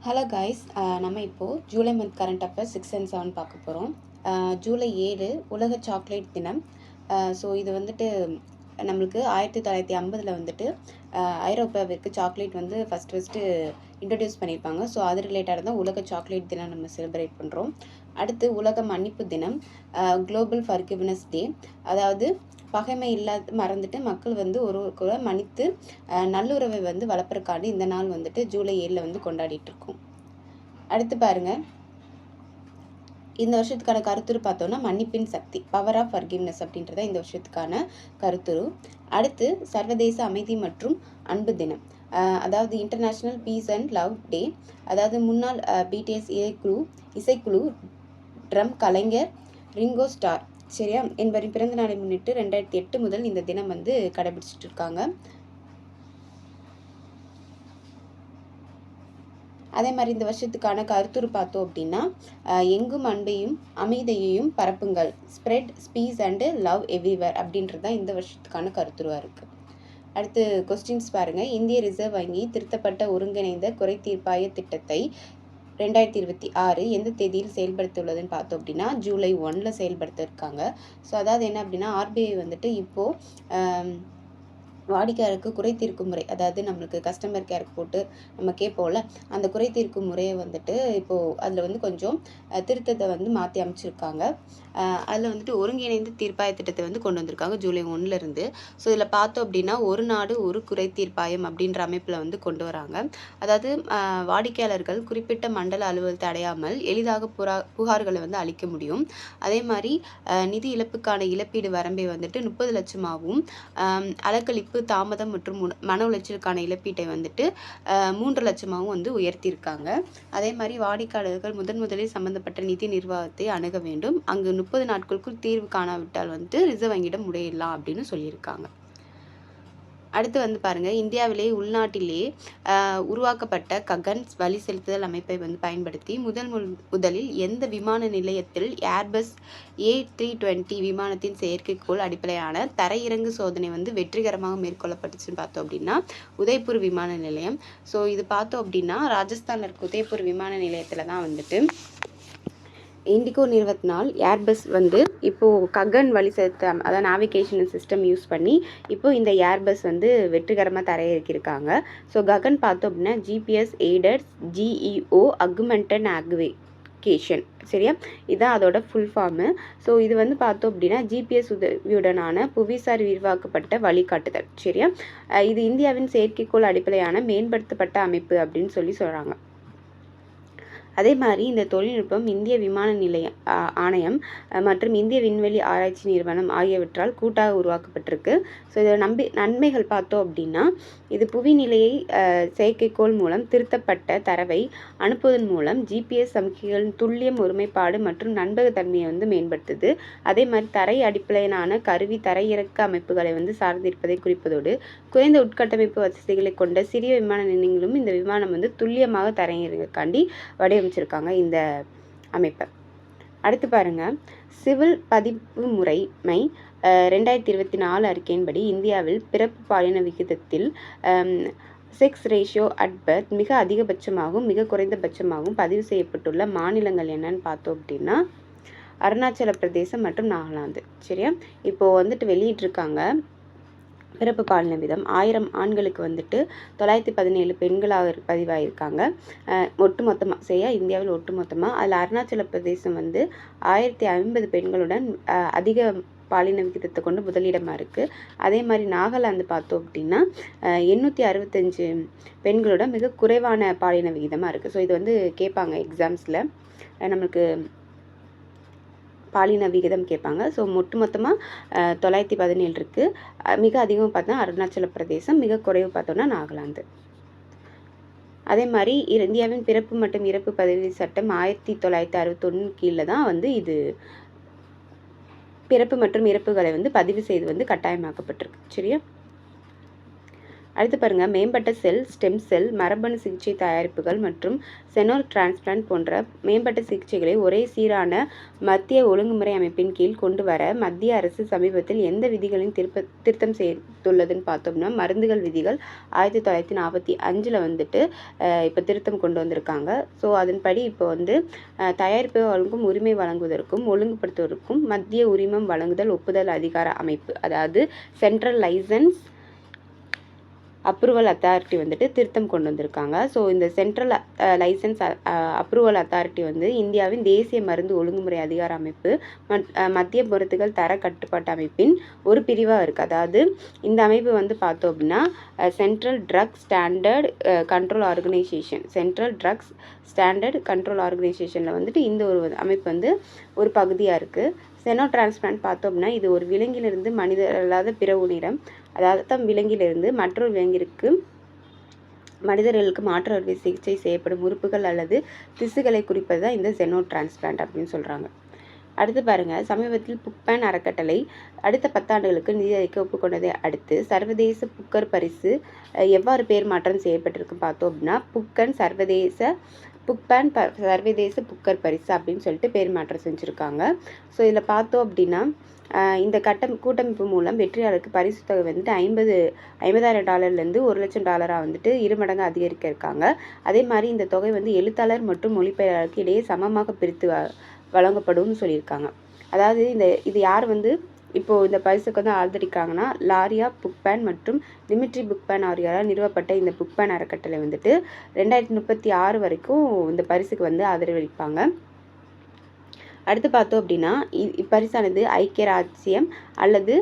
Hello guys, நம்ம இப்போது July month current affairs 6 and 7 பார்க்க போகிறோம். ஜூலை 7 உலக சாக்லேட் தினம். ஸோ இது வந்துட்டு நம்மளுக்கு 1950 வந்துட்டு ஐரோப்பாவிற்கு சாக்லேட் வந்து ஃபஸ்ட்டு இன்ட்ரடியூஸ் பண்ணியிருப்பாங்க. ஸோ அது ரிலேட்டடாக தான் உலக சாக்லேட் தினம் நம்ம செலிப்ரேட் பண்ணுறோம். அடுத்து உலக மன்னிப்பு தினம், குளோபல் ஃபர்கிவ்னஸ் டே. அதாவது பகைமை இல்லாத மறந்துட்டு மக்கள் வந்து ஒருவருக்குள்ள மன்னித்து நல்லுறவை வந்து வளர்ப்பதற்காண்டி இந்த நாள் வந்துட்டு ஜூலை 7 வந்து கொண்டாடிட்டு இருக்கோம். அடுத்து பாருங்க, இந்த வருஷத்துக்கான கருத்துரு பார்த்தோம்னா மன்னிப்பின் சக்தி, பவர் ஆஃப் ஃபர்கிவ்னஸ் அப்படின்றத இந்த வருஷத்துக்கான கருத்துரு. அடுத்து சர்வதேச அமைதி மற்றும் அன்பு தினம், அதாவது இன்டர்நேஷ்னல் பீஸ் அண்ட் லவ் டே. அதாவது முன்னாள் பிடிஎஸ் இசைக்குழு ட்ரம் கலைஞர் ரிங்கோ ஸ்டார் சரியா என்பவரின் பிறந்த நாளை முன்னிட்டு 2008 முதல் இந்த தினம் வந்து கடைபிடிச்சிட்டு இருக்காங்க. அதே மாதிரி இந்த வருஷத்துக்கான கருத்துரு பார்த்தோம் அப்படின்னா, எங்கும் அன்பையும் அமைதியையும் பரப்புங்கள், spread peace and love everywhere அப்படின்றது தான் இந்த வருஷத்துக்கான கருத்துருவாக இருக்குது. அடுத்து கொஸ்டின்ஸ் பாருங்கள். இந்திய ரிசர்வ் வங்கி திருத்தப்பட்ட ஒருங்கிணைந்த குறை தீர்ப்பாய திட்டத்தை 2026 எந்த தேதியில் செயல்படுத்தியுள்ளதுன்னு பார்த்தோம் அப்படின்னா, ஜூலை 1 செயல்படுத்த இருக்காங்க. ஸோ அதாவது என்ன அப்படின்னா, ஆர்பிஐ வந்துட்டு இப்போது வாடிக்கையாளருக்கு குறை தீர்க்கும் முறை, அதாவது நம்மளுக்கு கஸ்டமர் கேருக்கு போட்டு நம்ம கேட்போம்ல, அந்த குறை தீர்க்கும் முறையை வந்துட்டு இப்போது அதில் வந்து கொஞ்சம் திருத்தத்தை வந்து மாற்றி அமைச்சிருக்காங்க. அதில் வந்துட்டு ஒருங்கிணைந்த தீர்ப்பாய திட்டத்தை வந்து கொண்டு வந்திருக்காங்க ஜூலை 1 ஸோ இதில் பார்த்தோம் அப்படின்னா, ஒரு நாடு ஒரு குறை தீர்ப்பாயம் அப்படின்ற அமைப்பில் வந்து கொண்டு வராங்க. அதாவது வாடிக்கையாளர்கள் குறிப்பிட்ட மண்டல அலுவலகத்தை அடையாமல் எளிதாக புகார்களை வந்து அளிக்க முடியும். அதே மாதிரி நிதி இழப்புக்கான இழப்பீடு வரம்பை வந்துட்டு 30 லட்சமாகவும், அலக்களிப்பு தாமதம் மற்றும் மன உளைச்சலுக்கான இழப்பீட்டை வந்துட்டு 3 லட்சமாகவும் வந்து உயர்த்தியிருக்காங்க. அதே மாதிரி வாடிக்கையாளர்கள் முதலில் சம்பந்தப்பட்ட நிதி நிர்வாகத்தை அணுக வேண்டும். அங்கு 30 நாட்களுக்குள் தீர்வு காணாவிட்டால் வந்துட்டு ரிசர்வ் வங்கியிடம் முறையிடலாம் அப்படின்னு சொல்லியிருக்காங்க. அடுத்து வந்து பாருங்கள், இந்தியாவிலே உள்நாட்டிலே உருவாக்கப்பட்ட ககன் வழி செலுத்துதல் அமைப்பை வந்து பயன்படுத்தி முதலில் எந்த விமான நிலையத்தில் ஏர்பஸ் A320 விமானத்தின் செயற்கைக்கோள் அடிப்படையான தரையிறங்கு சோதனை வந்து வெற்றிகரமாக மேற்கொள்ளப்பட்டுச்சுன்னு பார்த்தோம் அப்படின்னா, உதய்பூர் விமான நிலையம். ஸோ இது பார்த்தோம் அப்படின்னா, ராஜஸ்தானில் இருக்க உதய்பூர் விமான நிலையத்தில் தான் வந்துட்டு இண்டிகோ நிறுவனத்தினால் ஏர்பஸ் வந்து இப்போது ககன் வழி செலுத்த, அதாவது நேவிகேஷன் சிஸ்டம் யூஸ் பண்ணி இப்போது இந்த ஏர்பஸ் வந்து வெற்றிகரமாக தரையிறக்கியிருக்காங்க. ஸோ ககன் பார்த்தோம் அப்படின்னா GPS aided GEO augmented navigation சரியா, இதுதான் அதோட ஃபுல் ஃபார்மு. ஸோ இது வந்து பார்த்தோம் அப்படின்னா ஜிபிஎஸ் உதவியுடனான புவிசார் விரிவாக்கப்பட்ட வழிகாட்டுதல் சரியா. இது இந்தியாவின் செயற்கைக்கோள் அடிப்படையான மேம்படுத்தப்பட்ட அமைப்பு அப்படின்னு சொல்கிறாங்க. அதே மாதிரி இந்த தொழில்நுட்பம் இந்திய விமான நிலைய ஆணையம் மற்றும் இந்திய விண்வெளி ஆராய்ச்சி நிறுவனம் ஆகியவற்றால் கூட்டாக உருவாக்கப்பட்டிருக்கு. ஸோ இதோட நன்மைகள் பார்த்தோம் அப்படின்னா, இது புவி நிலையை செயற்கைக்கோள் மூலம் திருத்தப்பட்ட தரவை அனுப்புவதன் மூலம் ஜிபிஎஸ் சமிக்கைகளின் துல்லியம், ஒருமைப்பாடு மற்றும் நம்பகத்தன்மையை வந்து மேம்படுத்துது. அதே மாதிரி தரை அடிப்படையிலான கருவி தரையிறக்க அமைப்புகளை வந்து சார்ந்திருப்பதை குறிப்பதோடு, குறைந்த உட்கட்டமைப்பு வசதிகளை கொண்ட சிறிய விமான நிலையங்களும் இந்த விமானம் வந்து துல்லியமாக தரையிறக்காண்டி வடிவமைச்சிருக்காங்க இந்த அமைப்பை. அடுத்து பாருங்கள், சிவில் பதிப்பு முறைமை 2024 அறிக்கையின்படி இந்தியாவில் பிறப்பு பாலின விகிதத்தில் செக்ஸ் ரேஷியோ அட் பர்த் மிக அதிகபட்சமாகவும் மிக குறைந்தபட்சமாகவும் பதிவு செய்யப்பட்டுள்ள மாநிலங்கள் என்னன்னு பார்த்தோம் அப்படின்னா, அருணாச்சல பிரதேசம் மற்றும் நாகாலாந்து சரியா. இப்போது வந்துட்டு வெளியிட்டிருக்காங்க பிறப்பு பாலின விதம். 1000 ஆண்களுக்கு வந்துட்டு 917 பெண்களாக பதிவாயிருக்காங்க ஒட்டுமொத்தமாக சரியா, இந்தியாவில் ஒட்டுமொத்தமாக. அதில் அருணாச்சல பிரதேசம் வந்து 1050 பெண்களுடன் அதிக பாலின விகிதத்தை கொண்டு முதலிடமாக இருக்குது. அதே மாதிரி நாகாலாந்து பார்த்தோம் அப்படின்னா 865 பெண்களோட மிக குறைவான பாலின விகிதமாக இருக்குது. ஸோ இது வந்து கேட்பாங்க எக்ஸாம்ஸில், நம்மளுக்கு பாலின விகிதம் கேட்பாங்க. ஸோ மொத்தமாக 917 இருக்குது. மிக அதிகம் பார்த்தா அருணாச்சல பிரதேசம், மிக குறைவு பார்த்தோன்னா நாகாலாந்து. அதே மாதிரி இந்தியாவின் பிறப்பு மற்றும் இறப்பு பதிவு சட்டம் 1961 கீழே தான் வந்து இது பிறப்பு மற்றும் இறப்புகளை வந்து பதிவு செய்து வந்து கட்டாயமாக்கப்பட்டிருக்கு சரியா. அடுத்து பாருங்க, மேம்பட்ட செல், ஸ்டெம் செல், மரபணு சிகிச்சை தயாரிப்புகள் மற்றும் செனோல் டிரான்ஸ்பிளான்ட் போன்ற மேம்பட்ட சிகிச்சைகளை ஒரே சீரான மத்திய ஒழுங்குமுறை அமைப்பின் கீழ் கொண்டு வர மத்திய அரசு சமீபத்தில் எந்த விதிகளின் திருத்தம் செய்துள்ளதுன்னு பார்த்தோம்னா, மருந்துகள் விதிகள் 1945 வந்துட்டு இப்போ திருத்தம் கொண்டு வந்திருக்காங்க. ஸோ அதன்படி இப்போ வந்து தயாரிப்பு வழங்கும் உரிமை வழங்குவதற்கும் ஒழுங்குபடுத்துவதற்கும் மத்திய உரிமம் வழங்குதல் ஒப்புதல் அதிகார அமைப்பு, அதாவது சென்ட்ரல் லைசன்ஸ் அப்ரூவல் அத்தாரிட்டி வந்துட்டு திருத்தம் கொண்டு வந்திருக்காங்க. ஸோ இந்த சென்ட்ரல் லைசன்ஸ் அப்ரூவல் அத்தாரிட்டி வந்து இந்தியாவின் தேசிய மருந்து ஒழுங்குமுறை அதிகார அமைப்பு மத்திய மருந்துகள் தர கட்டுப்பாட்டு அமைப்பின் ஒரு பிரிவாக இருக்குது. அதாவது இந்த அமைப்பு வந்து பார்த்தோம் அப்படின்னா central drug standard control organisation, central drugs standard control ஆர்கனைசேஷனில் வந்துட்டு இந்த ஒரு அமைப்பு வந்து ஒரு பகுதியாக இருக்குது. செனோ டிரான்ஸ்பிளான்ட் பார்த்தோம் அப்படின்னா இது ஒரு விலங்கிலிருந்து மனிதர் அல்லாத பிற உயிரினம், அதாவது விலங்கிலிருந்து மற்றொரு விலங்கிற்கு மனிதர்களுக்கு மாற்று அறுவை சிகிச்சை செய்யப்படும் உறுப்புகள் அல்லது திசுகளை குறிப்பது தான் இந்த செனோ டிரான்ஸ்பிளான்ட் அப்படின்னு சொல்கிறாங்க. அடுத்து பாருங்க, சமீபத்தில் புக்பேன் அறக்கட்டளை அடுத்த 10 ஆண்டுகளுக்கு நிதி அளிக்க ஒப்புக்கொண்டதை அடுத்து சர்வதேச புக்கர் பரிசு எவ்வாறு பேர் மாற்றம் செய்யப்பட்டிருக்கு பார்த்தோம் அப்படின்னா, புக்பேன் சர்வதேச புக்கர் பரிசு அப்படின்னு சொல்லிட்டு பேர் மாற்றம் செஞ்சுருக்காங்க. ஸோ இதில் பார்த்தோம் அப்படின்னா இந்த கூட்டமைப்பு மூலம் வெற்றியாளருக்கு பரிசு தொகை வந்துட்டு $50,000 $1,00,000 வந்துட்டு 2 மடங்கு அதிகரிக்க இருக்காங்க. அதே மாதிரி இந்த தொகை வந்து எழுத்தாளர் மற்றும் மொழிபெயர்ப்பாளருக்கு இடையே சமமாக பிரித்து வழங்கப்படும்னு சொல்லியிருக்காங்க. அதாவது இது யார் வந்து இப்போது இந்த பரிசுக்கு வந்து ஆதரிக்காங்கன்னா, லாரியா புக்பேன் மற்றும் டிமிட்ரி புக்பேன் ஆகியோரால் நிறுவப்பட்ட இந்த புக்பேன் அறக்கட்டளை வந்துட்டு 2036 வரைக்கும் இந்த பரிசுக்கு வந்து ஆதரவளிப்பாங்க. அடுத்து பார்த்தோம் அப்படின்னா இப்பரிசானது ஐக்கிய ராஜ்யம் அல்லது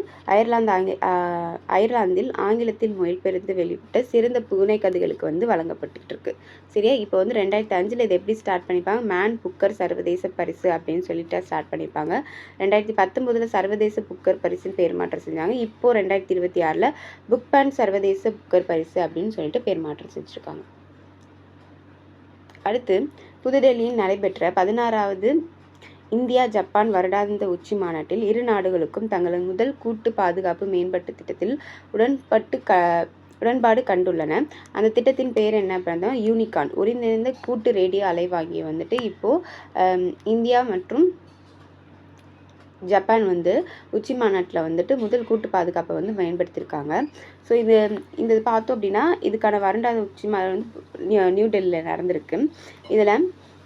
அயர்லாந்தில் ஆங்கிலத்தில் மொழிபெயர்ந்து வெளியிட்ட சிறந்த புனைகதைகளுக்கு வந்து வழங்கப்பட்டு இருக்கு. சரியா, இப்போ வந்து 2005 இதை எப்படி ஸ்டார்ட் பண்ணிப்பாங்க, மேன் புக்கர் சர்வதேச பரிசு அப்படின்னு சொல்லிட்டு ஸ்டார்ட் பண்ணியிருப்பாங்க. 2019 சர்வதேச புக்கர் பரிசின் பேர் மாற்றம் செஞ்சாங்க. இப்போ 2026 புக்பேன் சர்வதேச புக்கர் பரிசு அப்படின்னு சொல்லிட்டு பேர் மாற்றம் செஞ்சுருக்காங்க. அடுத்து புதுடெல்லியில் நடைபெற்ற 16வது இந்தியா ஜப்பான் வருடாந்த உச்சி மாநாட்டில் இரு நாடுகளுக்கும் தங்களது முதல் கூட்டு பாதுகாப்பு மேம்பாட்டு திட்டத்தில் உடன்பாடு கண்டுள்ளன. அந்த திட்டத்தின் பெயர் என்ன அப்படின்னா யூனிகார்ன், ஒருங்கிணைந்த கூட்டு ரேடியோ அலைவாங்கியை வந்துட்டு இப்போது இந்தியா மற்றும் ஜப்பான் வந்து உச்சி மாநாட்டில் வந்துட்டு முதல் கூட்டு பாதுகாப்பை வந்து பயன்படுத்தியிருக்காங்க. ஸோ இந்த பார்த்தோம் அப்படின்னா இதுக்கான வருடாந்த உச்சி மாநாடு வந்து நியூ டெல்லியில் நடந்திருக்கு. இதில்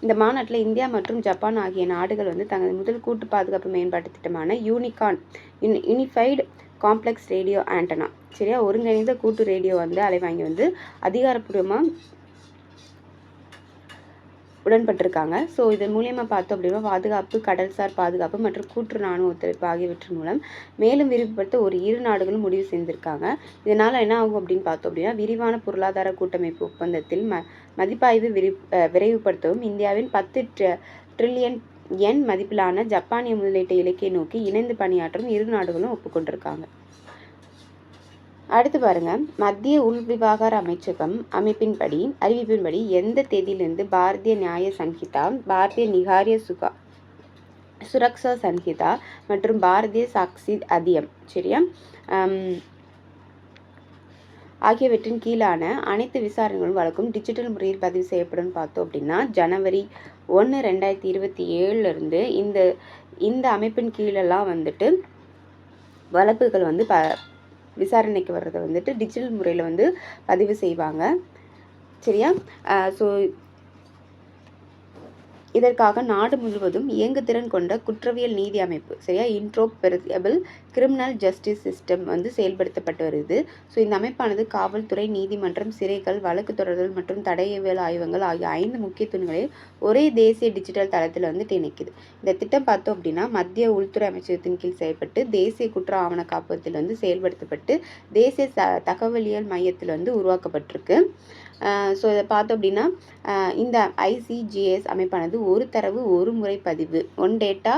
இந்த மாநாட்டில் இந்தியா மற்றும் ஜப்பான் ஆகிய நாடுகள் வந்து தங்களது முதல் கூட்டு பாதுகாப்பு மேம்பாட்டு திட்டமான unicorn unified complex radio antenna, சரியா, ஒருங்கிணைந்த கூட்டு ரேடியோ வந்து அலைவாங்கி வந்து அதிகாரப்பூர்வமாக உடன்பட்டிருக்காங்க. ஸோ இதன் மூலியமாக பார்த்தோம் அப்படின்னா பாதுகாப்பு, கடல்சார் பாதுகாப்பு மற்றும் கூட்டு இராணுவ ஒத்துழைப்பு ஆகியவற்றின் மூலம் மேலும் விரிவுபடுத்த ஒரு இரு நாடுகளும் முடிவு செய்திருக்காங்க. இதனால் என்ன ஆகும் அப்படின்னு பார்த்தோம் அப்படின்னா விரிவான பொருளாதார கூட்டமைப்பு ஒப்பந்தத்தில் மதிப்பாய்வு விரைவுபடுத்தவும் இந்தியாவின் 10 ட்ரில்லியன் yen மதிப்பிலான ஜப்பானிய முதலீட்டு இலக்கை நோக்கி இணைந்து பணியாற்றும் இரு நாடுகளும் ஒப்புக்கொண்டிருக்காங்க. அடுத்து பாருங்க, மத்திய உள் விவகார அமைச்சகம் அறிவிப்பின்படி எந்த தேதியிலிருந்து பாரதிய நியாய சன்ஹிதா, பாரதிய நிகாரிய சுரக்ஷா சன்ஹிதா மற்றும் பாரதிய சாக்ஷி அதியம், சரியா, ஆகியவற்றின் கீழான அனைத்து விசாரணைகளும் வழக்கும் டிஜிட்டல் முறையில் பதிவு செய்யப்படும் பார்த்தோம் அப்படின்னா ஜனவரி 1, 2027 இந்த அமைப்பின் கீழெல்லாம் வந்துட்டு வழக்குகள் வந்து விசாரணைக்கு வர்றதை வந்துட்டு டிஜிட்டல் முறையில் வந்து பதிவு செய்வாங்க. சரியா, ஸோ இதற்காக நாடு முழுவதும் இயங்குதிறன் கொண்ட குற்றவியல் நீதி அமைப்பு, சரியா, இன்ட்ரோபெரபிள் கிரிமினல் ஜஸ்டிஸ் சிஸ்டம் வந்து செயல்படுத்தப்பட்டு வருது. ஸோ இந்த அமைப்பானது காவல்துறை, நீதிமன்றம், சிறைகள், வழக்கு தொடர்தல் மற்றும் தடயவியல் ஆய்வகங்கள் ஆகிய 5 முக்கிய தூண்களை ஒரே தேசிய டிஜிட்டல் தளத்தில் வந்துட்டு இணைக்குது. இந்த திட்டம் பார்த்தோம் அப்படின்னா மத்திய உள்துறை அமைச்சகத்தின் கீழ் செயல்பட்டு தேசிய குற்ற ஆவண காப்பகத்தில் வந்து செயல்படுத்தப்பட்டு தேசிய தகவலியல் மையத்தில் வந்து உருவாக்கப்பட்டிருக்கு. ஸோ இதை பார்த்தோம் அப்படின்னா இந்த ICGS அமைப்பானது ஒரு தரவு ஒரு முறை பதிவு, ஒன் டேட்டா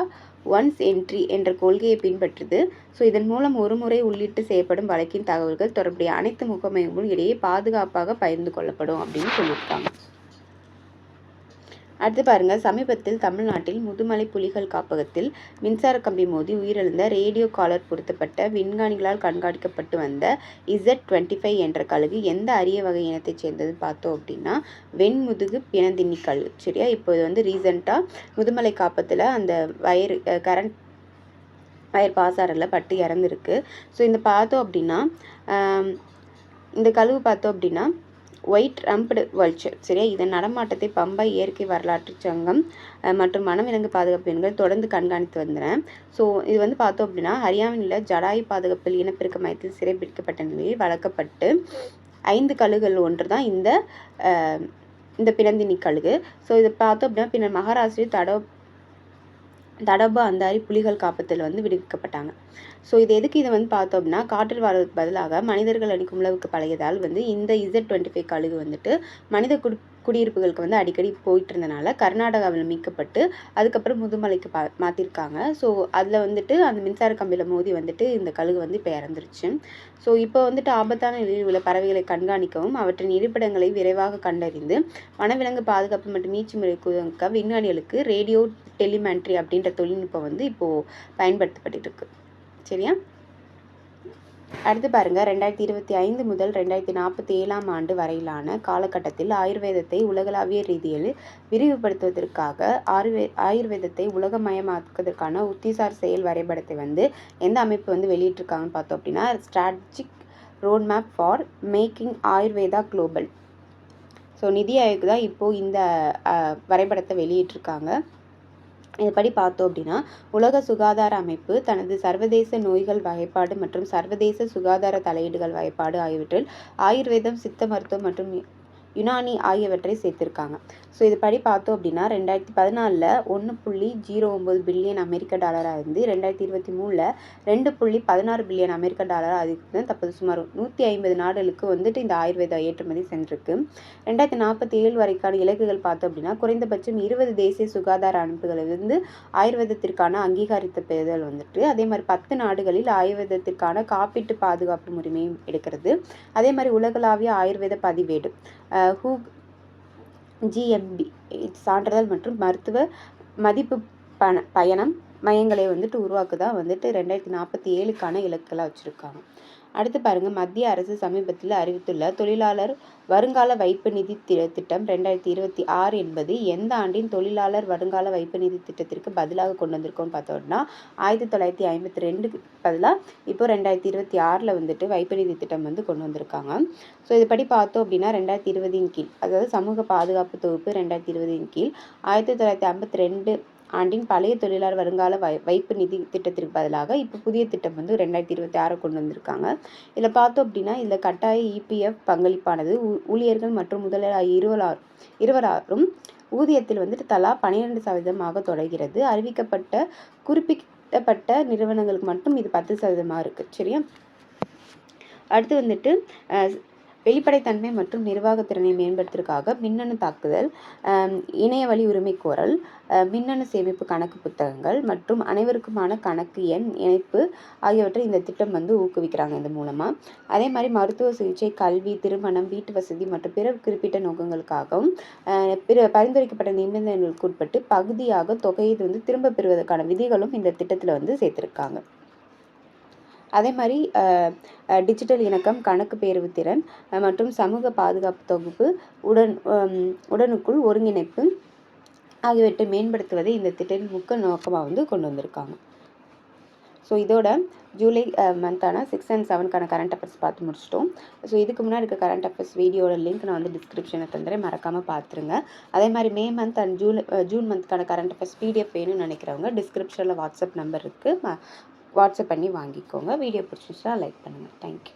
ஒன்ஸ் என்ட்ரி என்ற கொள்கையை பின்பற்றுது. ஸோ இதன் மூலம் ஒரு முறை உள்ளிட்டு செய்யப்படும் வழக்கின் தகவல்கள் தொடர்புடைய அனைத்து முகமைகளும் இடையே பாதுகாப்பாக பகிர்ந்து கொள்ளப்படும் அப்படின்னு சொல்லியிருக்காங்க. அடுத்து பாருங்கள், சமீபத்தில் தமிழ்நாட்டில் முதுமலை புலிகள் காப்பகத்தில் மின்சார கம்பி மோதி உயிரிழந்த ரேடியோ காலர் பொருத்தப்பட்ட விஞ்ஞானிகளால் கண்காணிக்கப்பட்டு வந்த Z25 என்ற கழுகு எந்த அரிய வகை இனத்தைச் சேர்ந்தது பார்த்தோம் அப்படின்னா வெண்முதுகு பிணந்தின்னி கழுகு. சரியா, இப்போ இது வந்து ரீசெண்டாக முதுமலை காப்பத்தில் அந்த கரண்ட் வயர் பாசாரில் பட்டு இறந்துருக்கு. ஸோ இந்த பார்த்தோம் அப்படின்னா இந்த கழுகு பார்த்தோம் அப்படின்னா ஒயிட் ரம்ப்டு வல்ச்சர். சரியா, இதன் நடமாட்டத்தை பம்பாய் இயற்கை வரலாற்று சங்கம் மற்றும் வனவிலங்கு பாதுகாப்பு எண்கள் தொடர்ந்து கண்காணித்து வந்தன. ஸோ இது வந்து பார்த்தோம் அப்படின்னா ஹரியானாவில் உள்ள ஜடாயு பாதுகாப்பில் இனப்பெருக்க மையத்தில் சிறைபிடிக்கப்பட்ட நிலையில் வளர்க்கப்பட்டு 5 கழுகுகள் ஒன்று தான் இந்த பிணந்தின்னி கழுகு. ஸோ இதை பார்த்தோம் அப்படின்னா பின்னர் மகாராஷ்டிர தடபா அந்தாரி புலிகள் காப்பத்தில் வந்து விடுவிக்கப்பட்டாங்க. ஸோ இது எதுக்கு இதை வந்து பார்த்தோம் அப்படின்னா காற்றில் வாழ்வதற்கு பதிலாக மனிதர்கள் அடிக்கும் உணவுக்கு பழகியதால் வந்து இந்த Z25 கழுகு வந்துட்டு மனித குடியிருப்புகளுக்கு வந்து அடிக்கடி போயிட்டு இருந்தனால கர்நாடகாவில் மீட்கப்பட்டு அதுக்கப்புறம் முதுமலைக்கு மாற்றிருக்காங்க. ஸோ அதில் வந்துட்டு அந்த மின்சார கம்பியில் மோதி வந்துட்டு இந்த கழுகு வந்து இப்போ இறந்துருச்சு. ஸோ இப்போ வந்துட்டு ஆபத்தான நிலையில் உள்ள பறவைகளை கண்காணிக்கவும் அவற்றின் இருப்பிடங்களை விரைவாக கண்டறிந்து வனவிலங்கு பாதுகாப்பு மற்றும் மீட்சி முறை குழுக்க விஞ்ஞானிகளுக்கு ரேடியோ டெலிமெண்ட்ரி அப்படின்ற தொழில்நுட்பம் வந்து இப்போது பயன்படுத்தப்பட்டு இருக்கு. சரியா, அடுத்து பாருங்கள், 2025 முதல் 2047 ஆண்டு வரையிலான காலகட்டத்தில் ஆயுர்வேதத்தை உலகளாவிய ரீதியில் விரிவுபடுத்துவதற்காக ஆயுர்வேதத்தை உலகமயமாக்குவதற்கான உத்திசார் செயல் வரைபடத்தை வந்து எந்த அமைப்பு வந்து வெளியிட்டிருக்காங்கன்னு பார்த்தோம் அப்படின்னா strategic road map for making Ayurveda global. So நிதி ஆயோக் தான் இப்போது இந்த வரைபடத்தை வெளியிட்டிருக்காங்க. இதுபடி பார்த்தோம் அப்படின்னா உலக சுகாதார அமைப்பு தனது சர்வதேச நோய்கள் வகைப்பாடு மற்றும் சர்வதேச சுகாதார தலையீடுகள் வகைப்பாடு ஆகியவற்றில் ஆயுர்வேதம், சித்த மருத்துவம் மற்றும் யுனானி ஆகியவற்றை சேர்த்திருக்காங்க. ஸோ இதுபடி பார்த்தோம் அப்படின்னா 2014 $1.09 பில்லியன் அமெரிக்க டாலராக இருந்து 2023 $2.16 பில்லியன் அமெரிக்க டாலராக அதுக்கு தற்போது சுமார் 150 நாடுகளுக்கு வந்துட்டு இந்த ஆயுர்வேத ஏற்றுமதி சென்றிருக்கு. 2047 வரைக்கான இலக்குகள் பார்த்தோம் அப்படின்னா குறைந்தபட்சம் 20 தேசிய சுகாதார அமைப்புகளிலிருந்து ஆயுர்வேதத்திற்கான அங்கீகாரத்தை பெறுதல் வந்துட்டு, அதே மாதிரி 10 நாடுகளில் ஆயுர்வேதத்திற்கான காப்பீட்டு பாதுகாப்பு உரிமையும் எடுக்கிறது. அதே மாதிரி உலகளாவிய ஆயுர்வேத பதிவேடு GMB சான்றிதழ் மற்றும் மருத்துவ மதிப்பு பயணம் மையங்களை வந்துட்டு உருவாக்குதான் வந்துட்டு 2047க்கான இலக்குகளாக வச்சுருக்காங்க. அடுத்து பாருங்கள், மத்திய அரசு சமீபத்தில் அறிவித்துள்ள தொழிலாளர் வருங்கால வைப்பு நிதி திட்டம் 2026 என்பது எந்த ஆண்டின் தொழிலாளர் வருங்கால வைப்பு நிதி திட்டத்திற்கு பதிலாக கொண்டு வந்திருக்கோம்னு பார்த்தோம்னா 1952க்கு பதிலாக இப்போ 2026 வந்துட்டு வைப்பு நிதி திட்டம் வந்து கொண்டு வந்திருக்காங்க. ஸோ இதுபடி பார்த்தோம் அப்படின்னா 2020 கீழ், அதாவது சமூக பாதுகாப்பு தொகுப்பு 2020 கீழ் 1952 ஆண்டின் பழைய தொழிலாளர் வருங்கால வைப்பு நிதி திட்டத்திற்கு பதிலாக இப்போ புதிய திட்டம் வந்து 2026 கொண்டு வந்திருக்காங்க. இதில் பார்த்தோம் அப்படின்னா இதில் கட்டாய EPF பங்களிப்பானது ஊழியர்கள் மற்றும் முதலாளி இருவராரும் ஊதியத்தில் வந்துட்டு தலா 12% தொடர்கிறது. அறிவிக்கப்பட்ட குறிப்பிட்ட நிறுவனங்களுக்கு மட்டும் இது 10% இருக்குது. சரியா, அடுத்து வந்துட்டு வெளிப்படைத்தன்மை மற்றும் நிர்வாகத்திறனை மேம்படுத்துவதற்காக மின்னணு தாக்குதல், இணையவழி உரிமை கோரல், மின்னணு சேமிப்பு கணக்கு புத்தகங்கள் மற்றும் அனைவருக்குமான கணக்கு எண் இணைப்பு ஆகியவற்றை இந்த திட்டம் வந்து ஊக்குவிக்கிறாங்க இந்த மூலமாக. அதே மாதிரி மருத்துவ சிகிச்சை, கல்வி, திருமணம், வீட்டு வசதி மற்றும் பிற குறிப்பிட்ட நோக்கங்களுக்காகவும் பரிந்துரைக்கப்பட்ட நிபந்தனைகளுக்கு உட்பட்டு பகுதியாக தொகையை வந்து திரும்ப பெறுவதற்கான விதிகளும் இந்த திட்டத்தில் வந்து சேர்த்திருக்காங்க. அதே மாதிரி டிஜிட்டல் இணக்கம், கணக்கு பேர்வு திறன் மற்றும் சமூக பாதுகாப்பு தொகுப்பு உடனுக்குள் ஒருங்கிணைப்பு ஆகியவற்றை மேம்படுத்துவதை இந்த திட்டத்தின் முக்கிய நோக்கமாக வந்து கொண்டு வந்திருக்காங்க. ஸோ இதோட ஜூலை மந்தான 6 and 7க்கான கரண்ட் அஃபேர்ஸ் பார்த்து முடிச்சிட்டோம். ஸோ இதுக்கு முன்னாடி இருக்க கரண்ட் அஃபேர்ஸ் வீடியோட லிங்க் நான் வந்து டிஸ்கிரிப்ஷனில் தந்துடுறேன், மறக்காமல் பார்த்துருங்க. அதே மாதிரி மே மந்த் அண்ட் ஜூன் மந்த்க்கான கரண்ட் அஃபேர்ஸ் PDF வேணும்னு நினைக்கிறவங்க டிஸ்கிரிப்ஷனில் வாட்ஸ்அப் நம்பர் இருக்குது, வாட்ஸ்அப் பண்ணி வாங்கிக்கோங்க. வீடியோ பிடிச்சிருந்துச்சுன்னா லைக் பண்ணுங்கள். தேங்க்யூ.